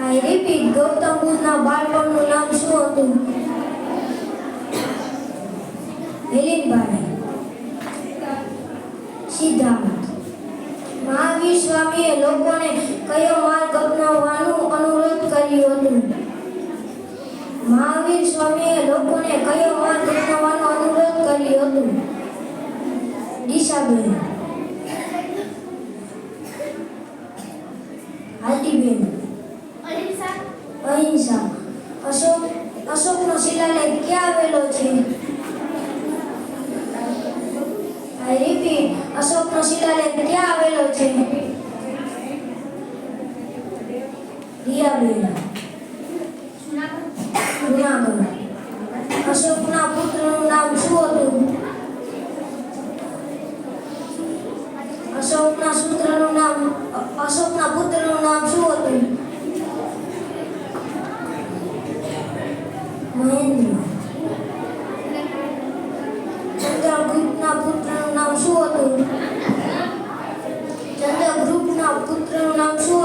આઈ repeat, Gautam બુદ્ધના બાળપણનું નામ શું હતું? હેલીનભાઈ. સિદ્ધાર્થ. મહાવીર સ્વામીએ લોકોને કયો માર્ગ અપનાવવાનું અનુરોધ કર્યું હતું? મહાવીર સ્વામીએ લોકોને કયો માર્ગ અપનાવવાનો અનુરોધ કર્યો હતો? દિશાબેન. હાર્દીબેન. અહિંસા. અશોકનો શિલાલેખ ક્યાં આવેલો છે? આઈ રિપીટ, અશોકનો શિલાલેખ ક્યાં આવેલો છે? રિયાબેન. જૂનાગઢ. અશોકના પુત્રનું નામ શું હતું? અશોકના પુત્રનું નામ શું હતું? મહેન્દ્ર. ચંદ્રગુપ્તના પુત્રનું નામ શું હતું? ચંદ્રગુપ્તના પુત્રનું નામ શું